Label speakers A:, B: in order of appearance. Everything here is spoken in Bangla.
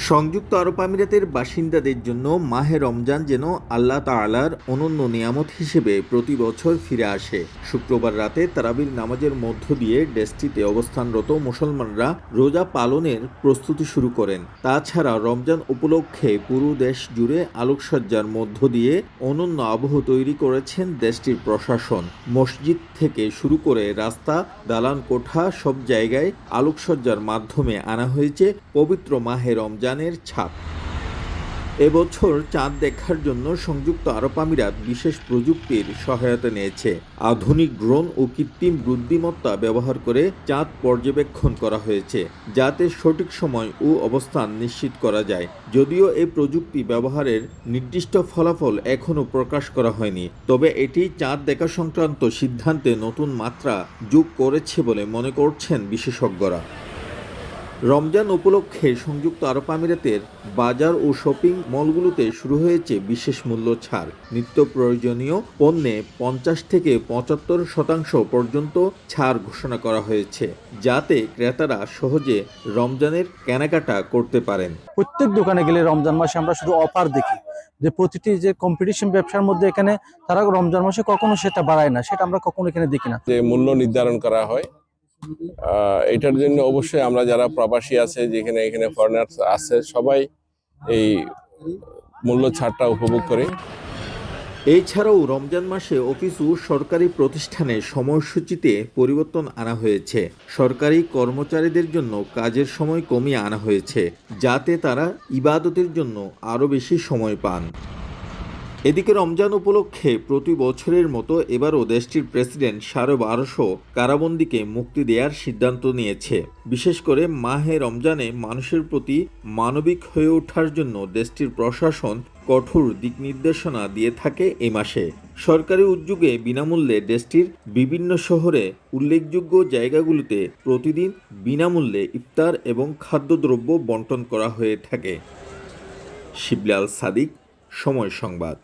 A: সংযুক্ত আরব আমিরাতের বাসিন্দাদের জন্য মাহে রমজান যেন আল্লাহ তাআলার অনন্য নিয়ামত হিসেবে প্রতি বছর ফিরে আসে। শুক্রবার রাতে তারাবির নামাজের মধ্য দিয়ে দেশটিতে অবস্থানরত মুসলমানরা রোজা পালনের প্রস্তুতি শুরু করেন। তাছাড়া রমজান উপলক্ষে পুরো দেশ জুড়ে আলোকসজ্জার মধ্য দিয়ে অনন্য আবহ তৈরি করেছেন দেশটির প্রশাসন। মসজিদ থেকে শুরু করে রাস্তা, দালান কোঠা সব জায়গায় আলোকসজ্জার মাধ্যমে আনা হয়েছে পবিত্র মাহে রমজানের ছাপ। এবছর চাঁদ দেখার জন্য সংযুক্ত আরব আমিরাত বিশেষ প্রযুক্তির সহায়তা নিয়েছে। আধুনিক ড্রোন ও কৃত্রিম বুদ্ধিমত্তা ব্যবহার করে চাঁদ পর্যবেক্ষণ করা হয়েছে, যাতে সঠিক সময় ও অবস্থান নিশ্চিত করা যায়। যদিও এই প্রযুক্তি ব্যবহারের নির্দিষ্ট ফলাফল এখনও প্রকাশ করা হয়নি, তবে এটি চাঁদ দেখা সংক্রান্ত সিদ্ধান্তে নতুন মাত্রা যোগ করেছে বলে মনে করছেন বিশেষজ্ঞরা। রমজান উপলক্ষে সংযুক্ত আরব আমিরাতের বাজার ও শপিং মলগুলোতে শুরু হয়েছে বিশেষ মূল্য ছাড়। নিত্য প্রয়োজনীয় পণ্যে 50 থেকে 75% পর্যন্ত ছাড় ঘোষণা করা হয়েছে, যাতে ক্রেতারা সহজে রমজানের কেনাকাটা করতে পারেন।
B: প্রত্যেক দোকানে গেলে রমজান মাসে আমরা শুধু অফার দেখি, যে প্রতিটি যে কম্পিটিশন ব্যবসার মধ্যে এখানে তারা রমজান মাসে কখনো সেটা বাড়ায় না, সেটা আমরা কখনো এখানে দেখি না।
C: যে মূল্য নির্ধারণ করা হয়, এটার জন্য অবশ্যই আমরা যারা প্রবাসী আছে, যেখানে এখানে ফরেনার্স আছে, সবাই এই মূল্য ছাড়টা উপভোগ করে।
A: এছাড়াও রমজান মাসে অফিস ও সরকারি প্রতিষ্ঠানে সময়সূচিতে পরিবর্তন আনা হয়েছে। সরকারি কর্মচারীদের জন্য কাজের সময় কমিয়ে আনা হয়েছে, যাতে তারা ইবাদতের জন্য আরও বেশি সময় পান। এদিকে রমজান উপলক্ষে প্রতি বছরের মতো এবারও দেশটির প্রেসিডেন্ট 1250 কারাবন্দীকে মুক্তি দেওয়ার সিদ্ধান্ত নিয়েছে। বিশেষ করে মাহে রমজানে মানুষের প্রতি মানবিক হয়ে ওঠার জন্য দেশটির প্রশাসন কঠোর দিক নির্দেশনা দিয়ে থাকে এ মাসে। সরকারি উদ্যোগে বিনামূল্যে দেশটির বিভিন্ন শহরে উল্লেখযোগ্য জায়গাগুলোতে প্রতিদিন বিনামূল্যে ইফতার এবং খাদ্যদ্রব্য বন্টন করা হয়ে থাকে। শিবলি আল সাদিক, সময় সংবাদ।